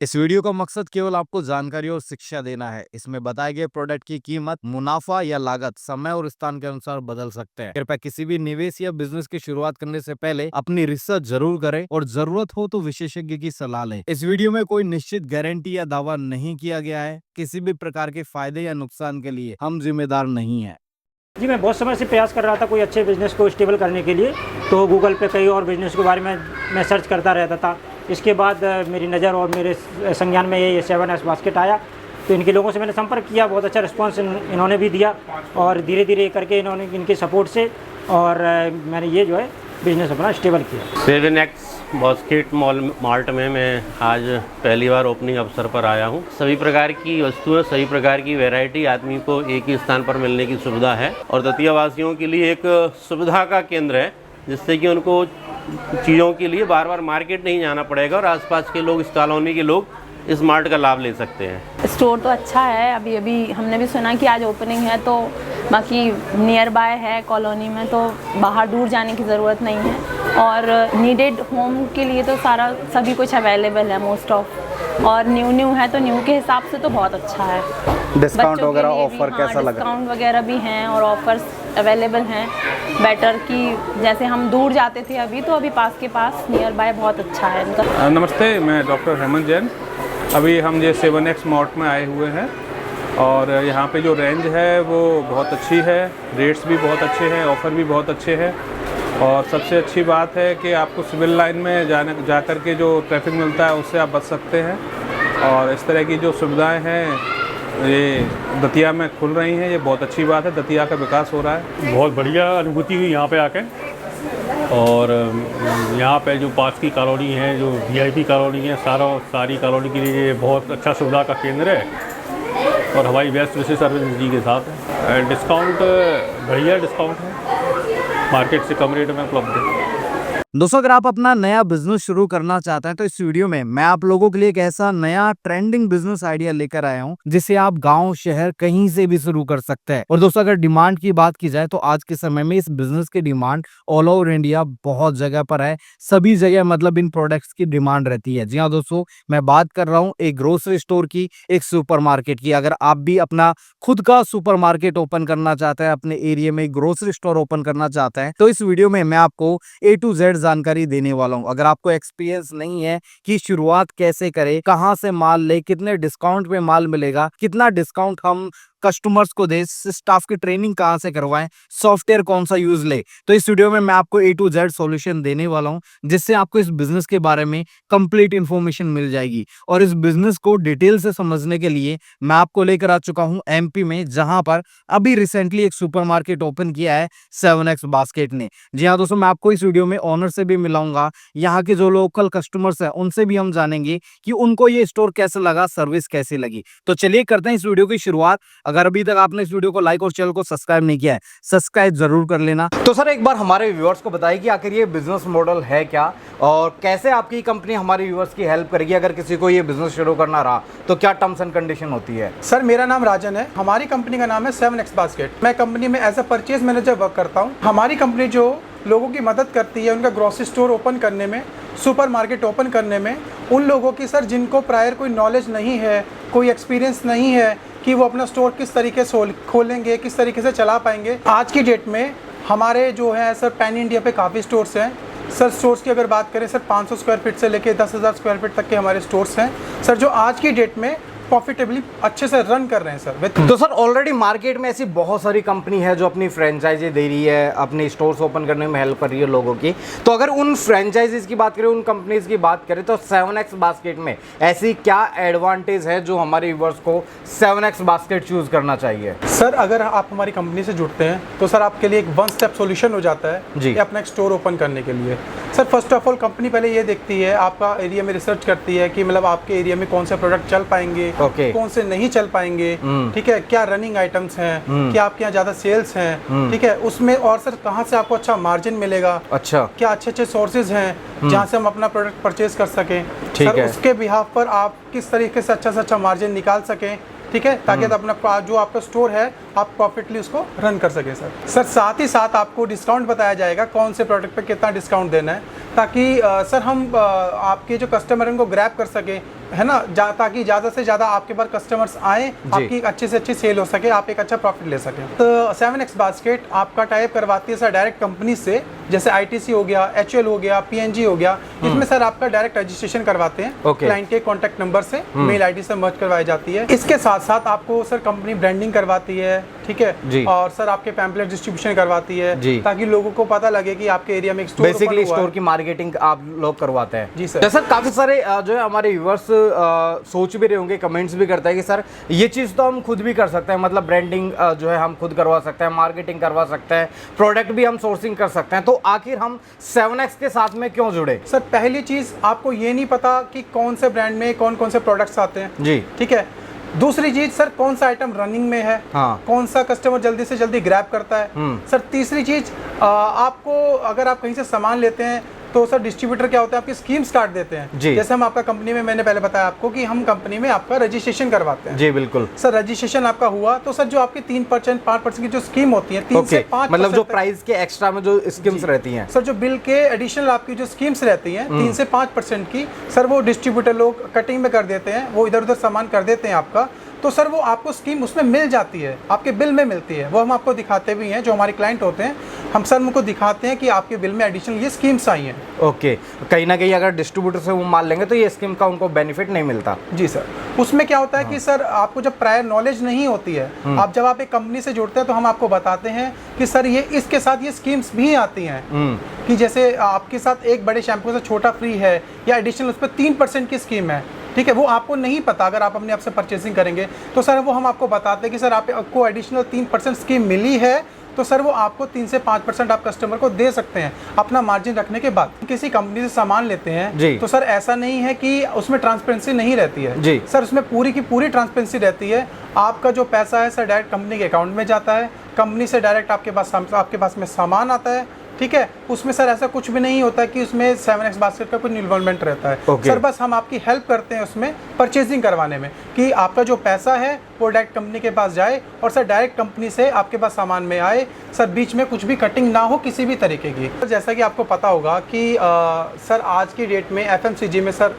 इस वीडियो का मकसद केवल आपको जानकारी और शिक्षा देना है। इसमें बताए गए प्रोडक्ट की कीमत, मुनाफा या लागत समय और स्थान के अनुसार बदल सकते हैं। कृपया किसी भी निवेश या बिजनेस की शुरुआत करने से पहले अपनी रिसर्च जरूर करें और जरूरत हो तो विशेषज्ञ की सलाह लें। इस वीडियो में कोई निश्चित गारंटी या दावा नहीं किया गया है। किसी भी प्रकार के फायदे या नुकसान के लिए हम जिम्मेदार नहीं है। जी, मैं बहुत समय से प्रयास कर रहा था कोई अच्छे बिज़नेस को स्टेबल करने के लिए। तो गूगल पे कई और बिज़नेस के बारे में मैं सर्च करता रहता था। इसके बाद मेरी नज़र और मेरे संज्ञान में ये 7S बास्केट आया। तो इनके लोगों से मैंने संपर्क किया, बहुत अच्छा रिस्पांस इन्होंने भी दिया और धीरे धीरे करके इन्होंने इनके सपोर्ट से और मैंने ये जो है बिज़नेस अपना स्टेबल किया। 7X बास्केट मार्ट में मैं आज पहली बार ओपनिंग अवसर पर आया हूँ। सभी प्रकार की वस्तुएं, सभी प्रकार की वैरायटी आदमी को एक ही स्थान पर मिलने की सुविधा है और दतिया वासियों के लिए एक सुविधा का केंद्र है, जिससे कि उनको चीज़ों के लिए बार बार मार्केट नहीं जाना पड़ेगा और आसपास के लोग, इस कॉलोनी के लोग इस मार्ट का लाभ ले सकते हैं। स्टोर तो अच्छा है। अभी हमने भी सुना कि आज ओपनिंग है, तो बाकी नियर बाय है कॉलोनी में, तो बाहर दूर जाने की ज़रूरत नहीं है और नीडेड होम के लिए तो सभी कुछ अवेलेबल है मोस्ट ऑफ। और न्यू है तो न्यू के हिसाब से तो बहुत अच्छा है। डिस्काउंट वगैरह ऑफर कैसा लगा? डिस्काउंट वगैरह भी हैं और ऑफर्स अवेलेबल हैं बेटर की। जैसे हम दूर जाते थे तो अभी पास के पास नियर बाय बहुत अच्छा है इनका। नमस्ते, मैं डॉक्टर हेमंत जैन। अभी हम ये 7X मार्ट में आए हुए हैं और यहाँ पे जो रेंज है वो बहुत अच्छी है, रेट्स भी बहुत अच्छे हैं, ऑफ़र भी बहुत अच्छे हैं और सबसे अच्छी बात है कि आपको सिविल लाइन में जा कर के जो ट्रैफिक मिलता है उससे आप बच सकते हैं। और इस तरह की जो सुविधाएं हैं ये दतिया में खुल रही हैं, ये बहुत अच्छी बात है। दतिया का विकास हो रहा है। बहुत बढ़िया अनुभूति हुई यहाँ पे आके। और यहाँ पे जो पास की कॉलोनी है, जो VIP कॉलोनी है, सारी कॉलोनी के लिए ये बहुत अच्छा सुविधा का केंद्र है और हमारी बेस्ट विशेष सर्विस जी के साथ है। डिस्काउंट बढ़िया डिस्काउंट है, मार्केट से कम रेट में उपलब्ध है। दोस्तों, अगर आप अपना नया बिजनेस शुरू करना चाहते हैं तो इस वीडियो में मैं आप लोगों के लिए एक ऐसा नया ट्रेंडिंग बिजनेस आइडिया लेकर आया हूं जिसे आप गांव शहर कहीं से भी शुरू कर सकते हैं। और दोस्तों, अगर डिमांड की बात की जाए तो आज के समय में इस बिजनेस की डिमांड ऑल ओवर इंडिया बहुत जगह पर है। सभी जगह मतलब इन प्रोडक्ट्स की डिमांड रहती है। जी हाँ दोस्तों, मैं बात कर रहा हूँ एक ग्रोसरी स्टोर की, एक सुपरमार्केट की। अगर आप भी अपना खुद का सुपरमार्केट ओपन करना चाहते हैं, अपने एरिया में ग्रोसरी स्टोर ओपन करना चाहते हैं, तो इस वीडियो में मैं आपको A to Z जानकारी देने वाला हूं। अगर आपको एक्सपीरियंस नहीं है कि शुरुआत कैसे करें, कहां से माल ले, कितने डिस्काउंट पे माल मिलेगा, कितना डिस्काउंट हम कस्टमर्स को दे, स्टाफ की ट्रेनिंग कहां से करवाएं, सॉफ्टवेयर कौन सा यूज ले, तो इस वीडियो में मैं आपको A to Z सॉल्यूशन देने वाला हूं, जिससे आपको इस बिजनेस के बारे में कंप्लीट इंफॉर्मेशन मिल जाएगी। और इस बिजनेस को डिटेल से समझने के लिए मैं आपको लेकर आ चुका हूं MP में, जहां पर अभी रिसेंटली एक सुपरमार्केट ओपन किया है 7X बास्केट ने। जी हाँ दोस्तों, मैं आपको इस वीडियो में ऑनर से भी मिलाऊंगा, यहाँ के जो लोकल कस्टमर्स हैं उनसे भी हम जानेंगे कि उनको ये स्टोर कैसे लगा, सर्विस कैसी लगी। तो चलिए करते हैं इस वीडियो की शुरुआत। अगर अभी तक आपने इस वीडियो को लाइक और चैनल को सब्सक्राइब नहीं किया है, सब्सक्राइब जरूर कर लेना। तो सर, एक बार हमारे व्यूअर्स को बताइए कि आखिर ये बिजनेस मॉडल है क्या और कैसे आपकी कंपनी हमारे व्यूअर्स की हेल्प करेगी। अगर किसी को ये बिजनेस शुरू करना रहा तो क्या टर्म्स एंड कंडीशन होती है? सर, मेरा नाम राजन है। हमारी कंपनी का नाम है 7X बास्केट। मैं कंपनी में as a purchase manager work करता हूँ। हमारी कंपनी जो लोगों की मदद करती है उनका ग्रोसरी स्टोर ओपन करने में, सुपरमार्केट ओपन करने में, उन लोगों की सर जिनको प्रायर कोई नॉलेज नहीं है, कोई एक्सपीरियंस नहीं है कि वो अपना स्टोर किस तरीके से खोलेंगे, किस तरीके से चला पाएंगे। आज की डेट में हमारे जो है सर पैन इंडिया पे काफ़ी स्टोर्स हैं। सर स्टोर्स की अगर बात करें सर 500 स्क्वायर फीट से लेके 10,000 स्क्वायर फीट तक के हमारे स्टोर्स हैं सर, जो आज की डेट में प्रॉफिटेबली अच्छे से रन कर रहे हैं सर। तो सर, ऑलरेडी मार्केट में ऐसी बहुत सारी कंपनी है जो अपनी फ्रेंचाइजी दे रही है, अपने स्टोर्स ओपन करने में हेल्प कर रही है लोगों की। तो अगर उन फ्रेंचाइजीज की बात करें, उन कंपनीज की बात करें, तो 7X बास्केट में ऐसी क्या एडवांटेज है जो हमारे व्यूअर्स को 7X बास्केट चूज करना चाहिए? सर, अगर आप हमारी कंपनी से जुड़ते हैं तो सर आपके लिए एक वन स्टेप सॉल्यूशन हो जाता है जी, अपना एक स्टोर ओपन करने के लिए। Sir, first of all company पहले ये देखती है, आपका एरिया में रिसर्च करती है कि मतलब आपके एरिया में कौन से प्रोडक्ट चल पाएंगे, कौन से नहीं चल पाएंगे, ठीक है, क्या रनिंग आइटम्स हैं, क्या आपके यहाँ ज्यादा सेल्स हैं, ठीक है, उसमें और सर कहाँ से आपको अच्छा मार्जिन मिलेगा, अच्छा, क्या अच्छे सोर्सेज हैं जहाँ से हम अपना प्रोडक्ट परचेज कर सकें, सर उसके बिहाफ पर आप किस तरीके से अच्छा मार्जिन निकाल सकें, ठीक है, ताकि अपना जो आपका स्टोर है आप प्रॉफिटली उसको रन कर सकें सर। साथ ही साथ आपको डिस्काउंट बताया जाएगा कौन से प्रोडक्ट पे कितना डिस्काउंट देना है, ताकि सर हम आपके जो कस्टमर हैं उनको ग्रैब कर सके, है ना, ताकि ज़्यादा से ज़्यादा आपके पास कस्टमर्स आए, आपकी अच्छे से अच्छी सेल हो सके, आप एक अच्छा प्रॉफिट ले सकें। तो 7x बास्केट आपका टाइप करवाती है सर डायरेक्ट कंपनी से, जैसे ITC हो गया, HUL हो गया, PNG हो गया, इसमें सर आपका डायरेक्ट रजिस्ट्रेशन करवाते हैं क्लाइंट के कॉन्टैक्ट नंबर से, मेल ID से मर्ज करवाई जाती है। इसके साथ साथ आपको सर कंपनी ब्रांडिंग करवाती है, ठीक है, और सर आपके पैम्पलेट डिस्ट्रीब्यूशन करवाती है, ताकि लोगों को पता लगे कि आपके एरिया में एक स्टोर, बेसिकली स्टोर की मार्केटिंग आप लोग करवाते हैं। जी सर। जैसा काफी सारे जो है हमारे व्यूअर्स सोच भी रहे होंगे, कमेंट्स भी करते हैं कि सर ये चीज़ तो हम खुद भी कर सकते हैं, मतलब ब्रांडिंग जो है हम खुद करवा सकते हैं, मार्केटिंग करवा सकते हैं, प्रोडक्ट भी हम सोर्सिंग कर सकते हैं, तो आखिर हम 7x के साथ में क्यों जुड़े? सर पहली चीज़ आपको ये नहीं पता कि कौन से ब्रांड में कौन कौन से प्रोडक्ट्स आते हैं जी, ठीक है। दूसरी चीज सर कौन सा आइटम रनिंग में है, कौन सा कस्टमर जल्दी से जल्दी ग्रैब करता है। सर तीसरी चीज आपको अगर आप कहीं से सामान लेते हैं तो सर डिस्ट्रीब्यूटर क्या होता है आपकी स्कीम्स काट देते हैं। जैसे हम आपका कंपनी में, मैंने पहले बताया आपको कि हम कंपनी में आपका रजिस्ट्रेशन करवाते हैं। जी बिल्कुल सर, रजिस्ट्रेशन आपका हुआ तो सर जो आपकी 3% 5% की जो स्कीम होती है, 3 से 5%, मतलब जो प्राइस के एक्स्ट्रा में जो स्कीम्स रहती हैं सर, जो बिल के एडिशनल आपकी जो स्कीम्स रहती हैं 3 से 5% की, सर वो डिस्ट्रीब्यूटर लोग कटिंग में कर देते हैं, वो इधर उधर सामान कर देते हैं आपका, तो सर वो आपको स्कीम उसमें मिल जाती है, आपके बिल में मिलती है। वो हम आपको दिखाते भी हैं, जो हमारे क्लाइंट होते हैं, हम सर उनको दिखाते हैं कि आपके बिल में एडिशनल ये स्कीम्स आई हैं। ओके, कहीं ना कहीं अगर डिस्ट्रीब्यूटर से वो माल लेंगे तो ये स्कीम का उनको बेनिफिट नहीं मिलता। जी सर, उसमें क्या होता है कि सर आपको जब प्रायर नॉलेज नहीं होती है, आप जब आप एक कंपनी से जुड़ते हैं तो हम आपको बताते हैं कि सर ये इसके साथ ये स्कीम्स भी आती हैं, कि जैसे आपके साथ एक बड़े शैम्पू से छोटा फ्री है, या एडिशनल उस पर 3% की स्कीम है, ठीक है। वो आपको नहीं पता, अगर आप अपने आप से परचेसिंग करेंगे तो सर वो हम आपको बताते हैं कि सर आपको एडिशनल 3% स्कीम मिली है, तो सर वो आपको 3 से 5% आप कस्टमर को दे सकते हैं अपना मार्जिन रखने के बाद। किसी कंपनी से सामान लेते हैं तो सर ऐसा नहीं है कि उसमें ट्रांसपेरेंसी नहीं रहती है जी। सर, उसमें पूरी की पूरी ट्रांसपेरेंसी रहती है। आपका जो पैसा है सर डायरेक्ट कंपनी के अकाउंट में जाता है, कंपनी से डायरेक्ट आपके पास में सामान आता है, ठीक है। उसमें सर ऐसा कुछ भी नहीं होता कि उसमें 7x बास्केट का कोई इन्वॉल्वमेंट रहता है। सर बस हम आपकी हेल्प करते हैं उसमें परचेजिंग करवाने में, कि आपका जो पैसा है वो डायरेक्ट कंपनी के पास जाए और सर डायरेक्ट कंपनी से आपके पास सामान में आए, सर बीच में कुछ भी कटिंग ना हो किसी भी तरीके की। जैसा कि आपको पता होगा कि सर आज की डेट में FMCG में सर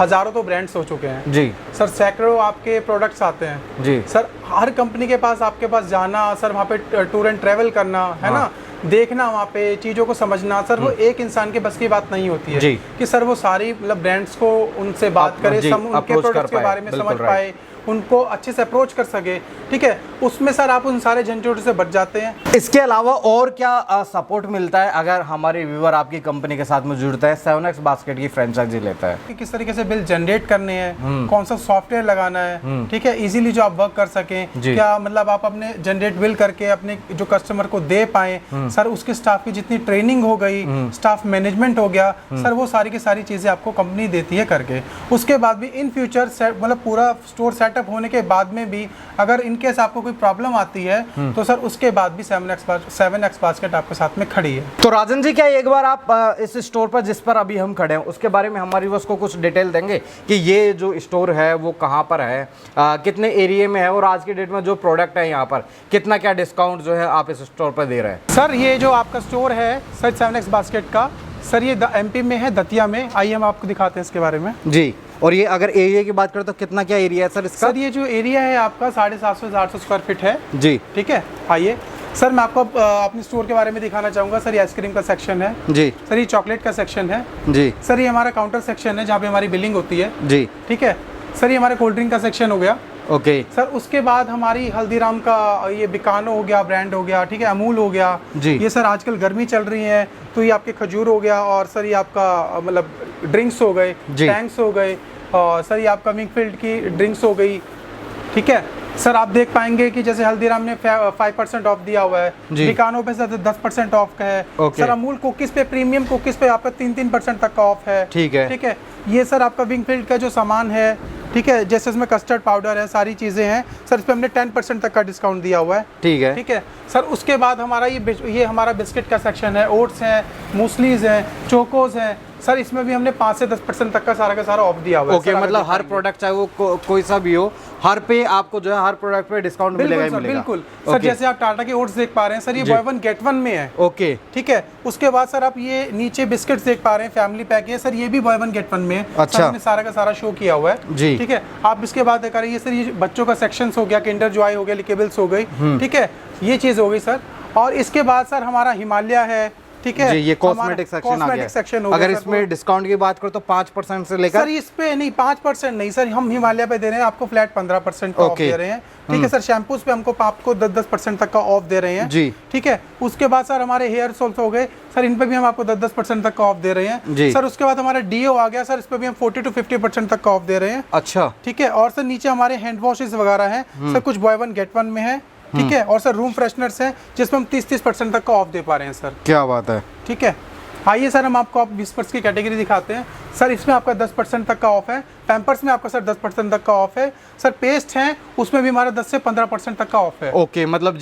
हज़ारों तो ब्रांड्स हो चुके हैं जी सर, सैकड़ों आपके प्रोडक्ट्स आते हैं जी सर। हर कंपनी के पास आपके पास जाना सर, वहाँ पे टूर एंड ट्रैवल करना है ना, देखना वहाँ पे चीज़ों को समझना, सर वो एक इंसान के बस की बात नहीं होती है कि सर वो सारी मतलब ब्रांड्स को उनसे बात करे, उनके प्रोडक्ट्स के बारे में समझ पाए, उनको अच्छे से अप्रोच कर सके, ठीक है। उसमें सर आप उन सारे झंझटों से बच जाते हैं। इसके अलावा और क्या सपोर्ट मिलता है अगर हमारे व्यूअर आपकी कंपनी के साथ में जुड़ता है, 7x बास्केट की फ्रेंचाइजी लेता है? कि किस तरीके से बिल जनरेट करने हैं, कौन सा सॉफ्टवेयर लगाना है, ठीक है, इजीली जो आप वर्क कर सकें, क्या मतलब आप अपने जनरेट बिल करके अपने जो कस्टमर को दे पाए, सर उसके स्टाफ की जितनी ट्रेनिंग हो गई, स्टाफ मैनेजमेंट हो गया, सर वो सारी की सारी चीज़ें आपको कंपनी देती है करके। उसके बाद भी इन फ्यूचर मतलब पूरा स्टोर सेटअप होने के बाद में भी अगर इनकेस आपको कोई प्रॉब्लम आती है तो सर उसके बाद भी 7x बास्केट आपके साथ में खड़ी है। तो राजन जी, क्या एक बार आप इस स्टोर पर जिस पर अभी हम खड़े हैं उसके बारे में हमारे व्यूअर्स को कुछ डिटेल देंगे कि ये जो स्टोर है वो कहाँ पर है, कितने एरिया में है, और आज की डेट में जो प्रोडक्ट है यहाँ पर कितना क्या डिस्काउंट जो है आप इस स्टोर पर दे रहे हैं? सर ये जो आपका स्टोर है सर 7x बास्केट का, सर ये MP में है, दतिया में। आइए हम आपको दिखाते हैं इसके बारे में जी। और ये अगर एरिया की बात करें तो कितना क्या एरिया है सर इसका? सर ये जो एरिया है आपका 750 से 800 स्क्वायर फीट है जी, ठीक है। आइए सर मैं आपको अपने स्टोर के बारे में दिखाना चाहूँगा। सर ये आइसक्रीम का सेक्शन है जी, सर ये चॉकलेट का सेक्शन है जी, सर ये हमारा काउंटर सेक्शन है जहाँ पे हमारी बिलिंग होती है जी, ठीक है। सर ये हमारे कोल्ड ड्रिंक का सेक्शन हो गया, ओके सर। उसके बाद हमारी हल्दीराम का ये बिकानो हो गया, ब्रांड हो गया, ठीक है, अमूल हो गया जी। ये सर आजकल गर्मी चल रही है तो ये आपके खजूर हो गया, और सर ये आपका मतलब ड्रिंक्स हो गए, टैंक्स हो गए, और सर ये आपका विंगफील्ड की ड्रिंक्स हो गई, ठीक है। सर आप देख पाएंगे कि जैसे हल्दीराम ने 5% ऑफ दिया हुआ है, बिकानो पे 10% ऑफ का है, सर अमूल कुकीज़ पे, प्रीमियम कुकीज़ पे आपका 3% तक का ऑफ है, ठीक है। ये सर आपका विंगफील्ड का जो सामान है, ठीक है, जैसे इसमें कस्टर्ड पाउडर है, सारी चीज़ें हैं सर, इस पर हमने 10% तक का डिस्काउंट दिया हुआ है, ठीक है सर। उसके बाद हमारा ये हमारा बिस्किट का सेक्शन है, ओट्स हैं, मूसलीज हैं, चोकोज हैं, सर इसमें भी हमने 5 से 10% तक का सारा ऑफ दिया हुआ है। ओके, मतलब हर प्रोडक्ट चाहे वो कोई सा भी हो, हर पे आपको जो है हर प्रोडक्ट पे डिस्काउंट मिलेगा ही मिलेगा। बिल्कुल सर, जैसे आप टाटा के ओट्स देख पा रहे हैं सर, ये बाय वन गेट वन में है। ओके, ठीक है। उसके बाद सर आप ये नीचे बिस्किट्स देख पा रहे हैं, फैमिली पैक है सर, ये भी बाय वन गेट वन में है। अच्छा। सर हमने सारा का सारा शो किया हुआ है जी। ठीक है। आप इसके बाद देख रहे हैं सर, ये बच्चों का सेक्शंस हो गया, किंडर जॉय हो गया, लिकेबल्स हो गई, ठीक है, ये चीज हो गई सर। और इसके बाद सर हमारा हिमालय है, ठीक है जी, ये कॉस्मेटिक सेक्शन आ गया। सेक्शन हो अगर गया इसमें डिस्काउंट की बात करो तो 5% से लेकर सर, इस पे नहीं 5% नहीं सर, हम हिमालय पे दे रहे हैं आपको फ्लैट 15% का ऑफ दे रहे हैं। ठीक है सर, शैम्पूज पे आपको 10% तक का ऑफ दे रहे हैं जी। ठीक है। उसके बाद सर हमारे हेयर सोल्स हो गए सर, इन पे भी हम आपको 10% तक का ऑफ दे रहे हैं सर। उसके बाद हमारा डीओ आ गया सर, इस पे भी हम 40 to 50% तक का ऑफ दे रहे हैं। अच्छा, ठीक है। और सर नीचे हमारे हैंड वॉशेस वगैरह हैं सर, कुछ बाय वन गेट वन में है, ठीक है। और सर रूम फ्रेशनर्स हैं जिसमें हम 30% तक का ऑफ दे पा रहे हैं सर। क्या बात है। ठीक है। आइए सर हम आपको विस्पर्स की कैटेगरी दिखाते हैं सर। इसमें आपका 10% तक का ऑफ है। पैम्पर्स में आपका सर 10% तक का ऑफ है सर। पेस्ट हैं उसमें भी हमारा 10 से 15% तक का ऑफ है। ओके, मतलब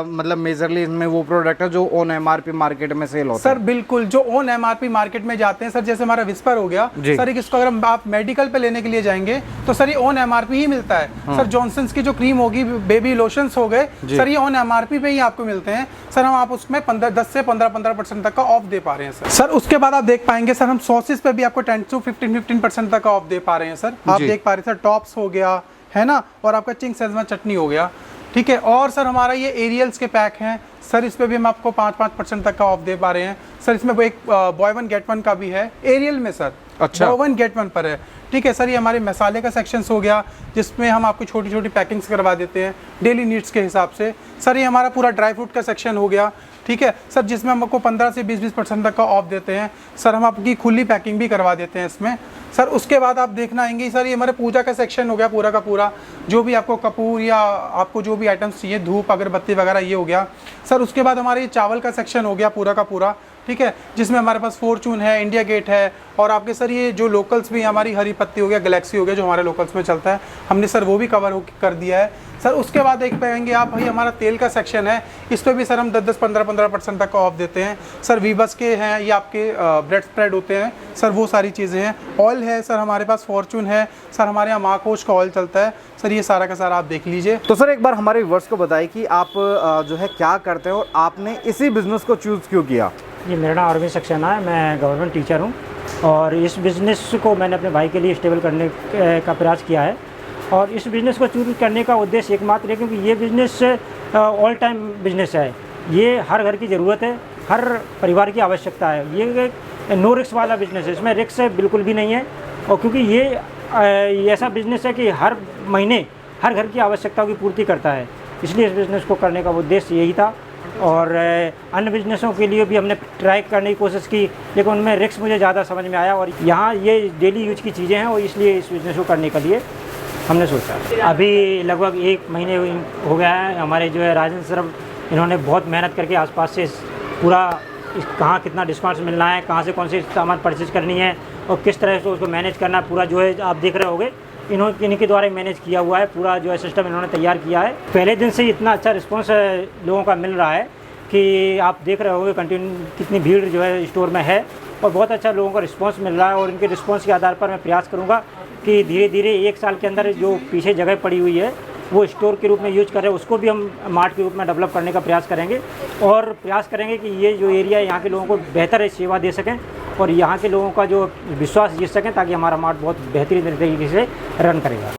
मतलब मेजरली इनमें वो प्रोडक्ट है जो ऑन एमआरपी मार्केट में सेल होता है सर। बिल्कुल, जो ऑन एमआरपी मार्केट में जाते हैं सर, जैसे हमारा विस्पर हो गया सर, इसको अगर आप मेडिकल पे लेने के लिए जाएंगे तो सर ये ऑन एमआरपी ही मिलता है सर। जॉनसन्स की जो क्रीम होगी, बेबी लोशंस हो गए सर, ये ऑन एमआरपी पे ही आपको मिलते हैं सर। हम आप उसमें 10 से 15% तक का ऑफ दे पा रहे हैं सर। उसके बाद आप देख पाएंगे सर, हम सॉसेस पे भी आपको 10 to 15% तक का ऑफ दे पा रहे हैं सर। आप देख पा रहे हैं सर, टॉप्स हो गया है ना, और आपका चिंग सेजवान चटनी हो गया, ठीक है। और सर हमारा ये एरियल्स के पैक हैं सर, इस पे भी हम आपको 5% तक का ऑफ दे पा रहे हैं सर। इसमें वो एक बॉय वन गेट वन का भी है एरियल में सर। अच्छा, बॉय वन गेट वन पर है, ठीक है सर। ये हमारे मसाले का सेक्शंस हो गया जिसमें हम आपको छोटी छोटी पैकिंग्स करवा देते हैं डेली नीड्स के हिसाब से सर। ये हमारा पूरा ड्राई फ्रूट का सेक्शन हो गया, ठीक है सर, जिसमें हम आपको 15 से 20% तक का ऑफ देते हैं सर। हम आपकी खुली पैकिंग भी करवा देते हैं इसमें सर। उसके बाद आप देखना आएंगे सर, ये हमारे पूजा का सेक्शन हो गया पूरा का पूरा। जो भी आपको कपूर या आपको जो भी आइटम्स चाहिए, धूप अगरबत्ती वगैरह, ये हो गया सर। उसके बाद हमारे ये चावल का सेक्शन हो गया पूरा का पूरा, ठीक है, जिसमें हमारे पास फॉर्चून है, इंडिया गेट है, और आपके सर ये जो लोकल्स भी हमारी हरी पत्ती हो गया, गैलेक्सी हो गया, जो हमारे लोकल्स में चलता है, हमने सर वो भी कवर कर दिया है सर। उसके बाद देख पाएंगे आप भाई हमारा तेल का सेक्शन है, इस पर भी सर हम 10-15% तक का ऑफ देते हैं सर। वीबस के हैं, ये आपके ब्रेड स्प्रेड होते हैं सर, वो सारी चीज़ें हैं। ऑयल है सर हमारे पास, फॉर्चून है सर, हमारे यहाँ माकोच का ऑयल चलता है सर। ये सारा का सारा आप देख लीजिए। तो सर एक बार हमारे व्यूअर्स को बताइए कि आप जो है क्या करते हैं और आपने इसी बिजनेस को चूज़ क्यों किया। जी, मेरा नाम अरविंद सक्सेना है, मैं गवर्नमेंट टीचर हूँ और इस बिज़नेस को मैंने अपने भाई के लिए स्टेबल करने का प्रयास किया है। और इस बिज़नेस को चूज़ करने का उद्देश्य एकमात्र है क्योंकि ये बिज़नेस ऑल टाइम बिज़नेस है। ये हर घर की ज़रूरत है, हर परिवार की आवश्यकता है। ये नो रिस्क वाला बिज़नेस है, इसमें रिस्क बिल्कुल भी नहीं है। और क्योंकि ये ऐसा बिज़नेस है कि हर महीने हर घर की आवश्यकताओं की पूर्ति करता है, इसलिए इस बिज़नेस को करने का उद्देश्य यही था। और अन्य बिजनेसों के लिए भी हमने ट्राई करने की कोशिश की, लेकिन उनमें रिस्क मुझे ज़्यादा समझ में आया। और यहाँ ये डेली यूज की चीज़ें हैं और इसलिए इस बिज़नेस को करने के लिए हमने सोचा। अभी लगभग 1 महीने हो गया है। हमारे जो है राजेंद्र सर, इन्होंने बहुत मेहनत करके आसपास से पूरा कहाँ कितना डिस्काउंट मिलना है, कहाँ से कौन सी सामान परचेज करनी है और किस तरह से उसको मैनेज करना, पूरा जो है आप देख रहे होंगे इनके द्वारा मैनेज किया हुआ है। पूरा जो है सिस्टम इन्होंने तैयार किया है। पहले दिन से इतना अच्छा रिस्पॉन्स लोगों का मिल रहा है कि आप देख रहे होंगे कंटिन्यू कितनी भीड़ जो है स्टोर में है और बहुत अच्छा लोगों का रिस्पांस मिल रहा है। और इनके रिस्पांस के आधार पर मैं प्रयास करूंगा कि धीरे धीरे 1 साल के अंदर जो पीछे जगह पड़ी हुई है वो स्टोर के रूप में यूज करें, उसको भी हम मार्ट के रूप में डेवलप करने का प्रयास करेंगे। और प्रयास करेंगे कि ये जो एरिया है यहाँ के लोगों को बेहतर सेवा दे सकें और यहाँ के लोगों का जो विश्वास जीत सकें, ताकि हमारा मार्ट बहुत बेहतरीन तरीके से रन करेगा।